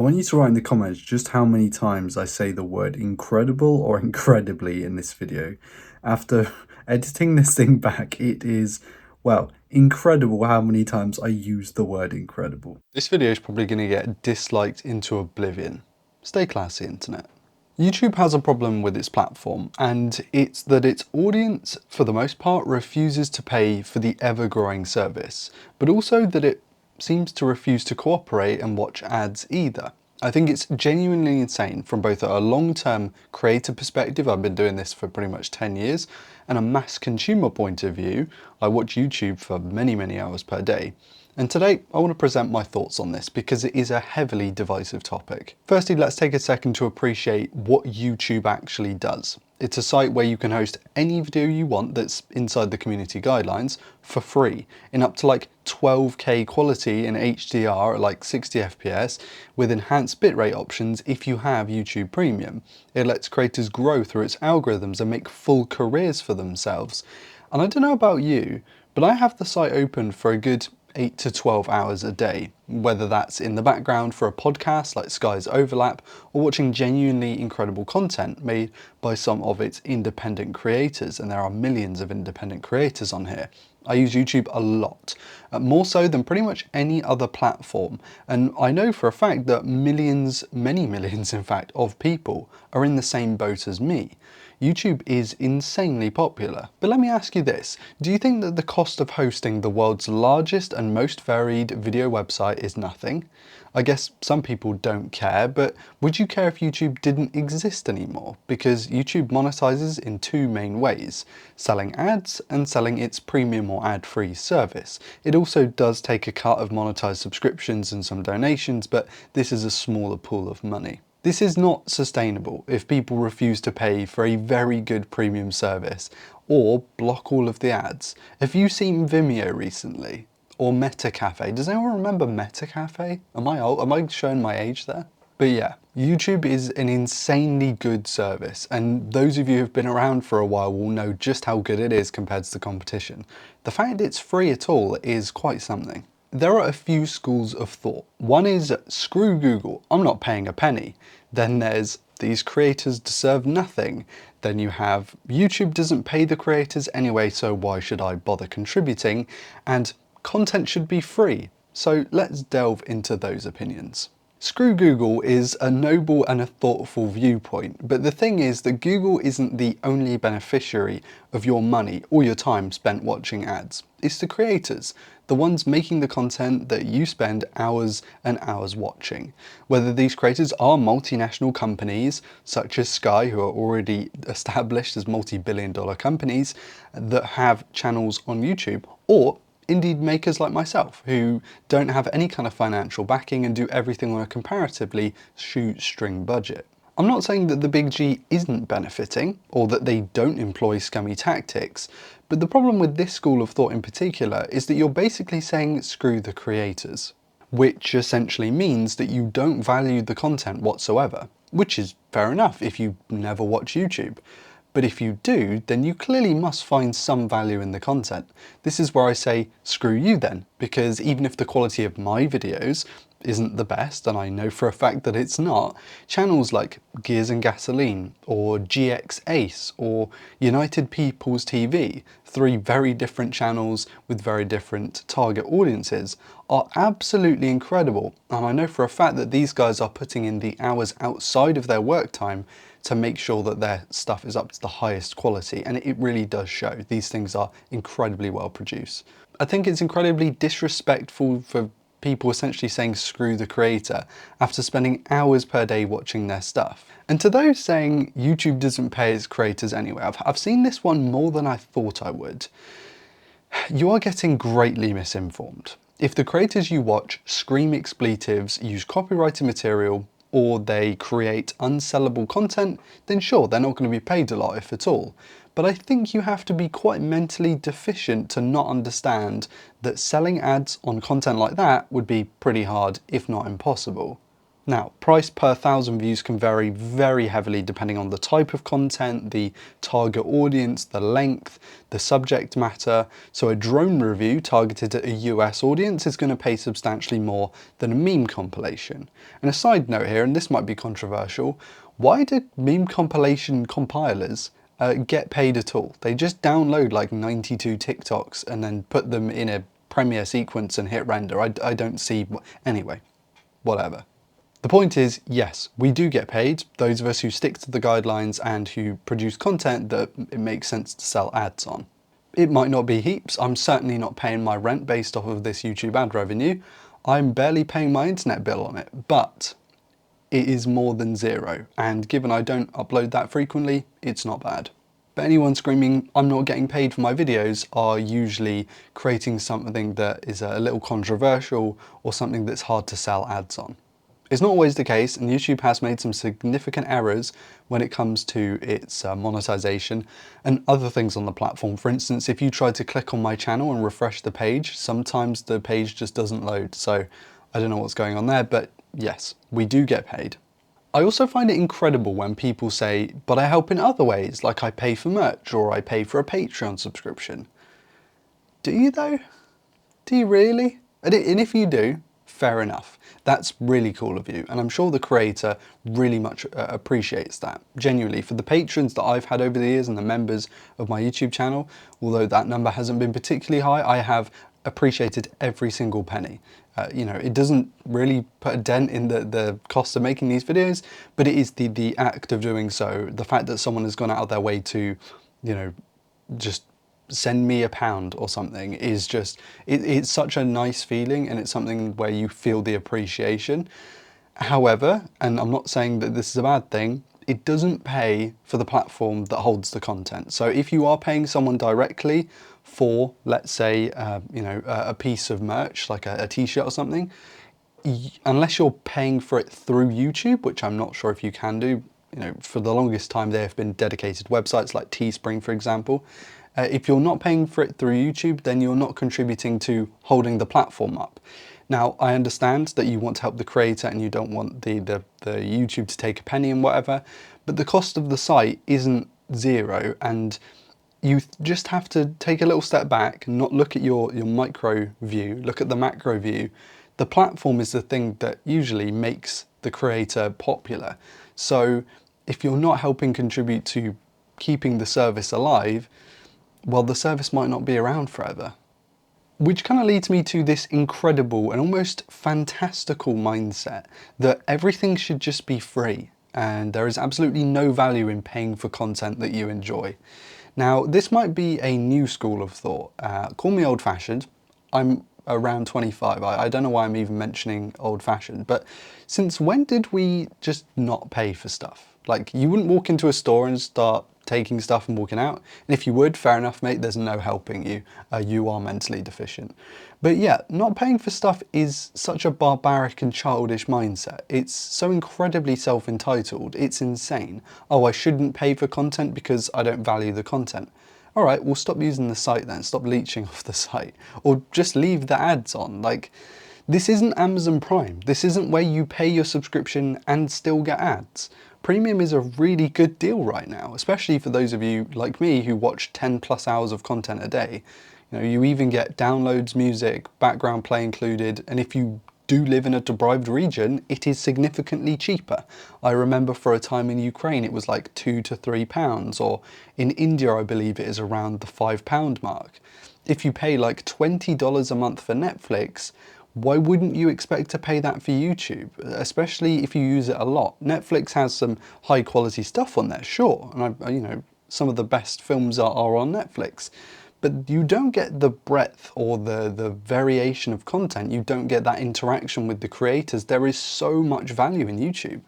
I want you to write in the comments just how many times I say the word incredible or incredibly in this video. After editing this thing back, it is, well, incredible how many times I use the word incredible. This video is probably going to get disliked into oblivion. Stay classy, internet. YouTube has a problem with its platform, and it's that its audience, for the most part, refuses to pay for the ever-growing service, but also that it seems to refuse to cooperate and watch ads either. I think it's genuinely insane from both a long-term creator perspective, I've been doing this for pretty much 10 years, and a mass consumer point of view, I watch YouTube for many hours per day. And today I want to present my thoughts on this because it is a heavily divisive topic. Firstly, let's take a second to appreciate what YouTube actually does. It's a site where you can host any video you want that's inside the community guidelines for free in up to like 12K quality in HDR at like 60 FPS with enhanced bitrate options if you have YouTube Premium. It lets creators grow through its algorithms and make full careers for themselves. And I don't know about you, but I have the site open for a good 8 to 12 hours a day, whether that's in the background for a podcast like Sky's Overlap or watching genuinely incredible content made by some of its independent creators, and there are millions of independent creators on here. I use YouTube a lot, more so than pretty much any other platform, and I know for a fact that millions, many millions in fact, of people are in the same boat as me. YouTube is insanely popular. But let me ask you this, do you think that the cost of hosting the world's largest and most varied video website is nothing? I guess some people don't care, but would you care if YouTube didn't exist anymore? Because YouTube monetizes in two main ways, selling ads and selling its premium or ad-free service. It also does take a cut of monetized subscriptions and some donations, but this is a smaller pool of money. This is not sustainable if people refuse to pay for a very good premium service or block all of the ads. Have you seen Vimeo recently? Or Metacafe? Does anyone remember Metacafe? Am I old? Am I showing my age there? But yeah, YouTube is an insanely good service, and those of you who've been around for a while will know just how good it is compared to the competition. The fact it's free at all is quite something. There are a few schools of thought. One is, screw Google, I'm not paying a penny. Then there's, these creators deserve nothing. Then you have, YouTube doesn't pay the creators anyway, so why should I bother contributing? And content should be free. So let's delve into those opinions. Screw Google is a noble and a thoughtful viewpoint, but the thing is that Google isn't the only beneficiary of your money or your time spent watching ads. It's the creators, the ones making the content that you spend hours and hours watching. Whether these creators are multinational companies, such as Sky, who are already established as multi-billion-dollar companies that have channels on YouTube, or indeed makers like myself who don't have any kind of financial backing and do everything on a comparatively shoestring budget. I'm not saying that the big G isn't benefiting or that they don't employ scummy tactics, but the problem with this school of thought in particular is that you're basically saying screw the creators, which essentially means that you don't value the content whatsoever, which is fair enough if you never watch YouTube. But if you do, then you clearly must find some value in the content. This is where I say, screw you then, because even if the quality of my videos isn't the best, and I know for a fact that it's not, channels like Gears and Gasoline, or GX Ace, or United People's TV, three very different channels with very different target audiences, are absolutely incredible. And I know for a fact that these guys are putting in the hours outside of their work time to make sure that their stuff is up to the highest quality, and it really does show. These things are incredibly well produced. I think it's incredibly disrespectful for people essentially saying screw the creator after spending hours per day watching their stuff. And to those saying YouTube doesn't pay its creators anyway, I've seen this one more than I thought I would. You are getting greatly misinformed. If the creators you watch scream expletives, use copyrighted material, or they create unsellable content, then sure, they're not going to be paid a lot, if at all. But I think you have to be quite mentally deficient to not understand that selling ads on content like that would be pretty hard, if not impossible. Now, price per 1,000 views can vary very heavily depending on the type of content, the target audience, the length, the subject matter. So a drone review targeted at a US audience is going to pay substantially more than a meme compilation. And a side note here, and this might be controversial, why do meme compilation compilers get paid at all? They just download like 92 TikToks and then put them in a Premiere sequence and hit render. I don't see, anyway, whatever. The point is, yes, we do get paid, those of us who stick to the guidelines and who produce content that it makes sense to sell ads on. It might not be heaps, I'm certainly not paying my rent based off of this YouTube ad revenue, I'm barely paying my internet bill on it, but it is more than zero, and given I don't upload that frequently, it's not bad. But anyone screaming, I'm not getting paid for my videos, are usually creating something that is a little controversial or something that's hard to sell ads on. It's not always the case, and YouTube has made some significant errors when it comes to its monetization and other things on the platform. For instance, if you try to click on my channel and refresh the page, sometimes the page just doesn't load. So I don't know what's going on there, but yes, we do get paid. I also find it incredible when people say, but I help in other ways, like I pay for merch or I pay for a Patreon subscription. Do you though? Do you really? And if you do, fair enough. That's really cool of you, and I'm sure the creator really much appreciates that. Genuinely, for the patrons that I've had over the years and the members of my YouTube channel, although that number hasn't been particularly high, I have appreciated every single penny. You know, it doesn't really put a dent in the cost of making these videos, but it is the act of doing so, the fact that someone has gone out of their way to, you know, just send me £1 or something is just, it's such a nice feeling, and it's something where you feel the appreciation. However, and I'm not saying that this is a bad thing, it doesn't pay for the platform that holds the content. So if you are paying someone directly for, let's say, you know, a piece of merch, like a t-shirt or something, unless you're paying for it through YouTube, which I'm not sure if you can do, you know, for the longest time there have been dedicated websites like Teespring, for example. If you're not paying for it through YouTube, then you're not contributing to holding the platform up. Now, I understand that you want to help the creator and you don't want the YouTube to take a penny and whatever, but the cost of the site isn't zero, and you just have to take a little step back and not look at your micro view, look at the macro view. The platform is the thing that usually makes the creator popular. So if you're not helping contribute to keeping the service alive, well, the service might not be around forever. Which kind of leads me to this incredible and almost fantastical mindset that everything should just be free and there is absolutely no value in paying for content that you enjoy. Now, this might be a new school of thought. Call me old-fashioned. I'm around 25. I don't know why I'm even mentioning old-fashioned, but since when did we just not pay for stuff? Like, you wouldn't walk into a store and start taking stuff and walking out. And if you would, fair enough, mate, there's no helping you. You are mentally deficient. But yeah, not paying for stuff is such a barbaric and childish mindset. It's so incredibly self-entitled. It's insane. Oh, I shouldn't pay for content because I don't value the content. All right, well, stop using the site then. Stop leeching off the site. Or just leave the ads on. Like, this isn't Amazon Prime. This isn't where you pay your subscription and still get ads. Premium is a really good deal right now, especially for those of you like me who watch 10+ hours of content a day. You know, you even get downloads, music, background play included, and if you do live in a deprived region, it is significantly cheaper. I remember for a time in Ukraine it was like £2 to £3, or in India I believe it is around the £5 mark. If you pay like $20 a month for Netflix, why wouldn't you expect to pay that for YouTube, especially if you use it a lot? Netflix has some high quality stuff on there, sure, and you know, some of the best films are on Netflix, but you don't get the breadth or the variation of content. You don't get that interaction with the creators. There is so much value in YouTube.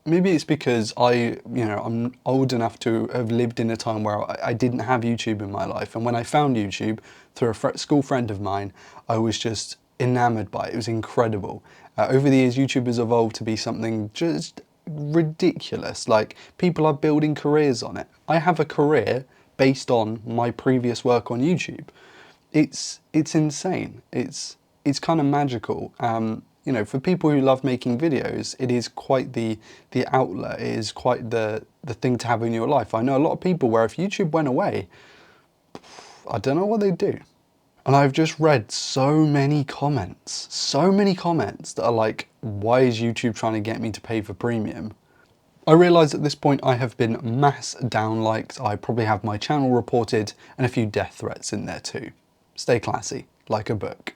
Maybe it's because I'm old enough to have lived in a time where I didn't have YouTube in my life, and when I found YouTube through a school friend of mine, I was just enamored by it. It was incredible. Over the years, YouTube has evolved to be something just ridiculous. Like, people are building careers on it. I have a career based on my previous work on YouTube. It's insane. It's kind of magical. You know, for people who love making videos, it is quite the outlet. It is quite the thing to have in your life. I know a lot of people where if YouTube went away, I don't know what they'd do. And I've just read so many comments that are like, why is YouTube trying to get me to pay for premium? I realise at this point I have been mass downliked. I probably have my channel reported and a few death threats in there too. Stay classy, like a book.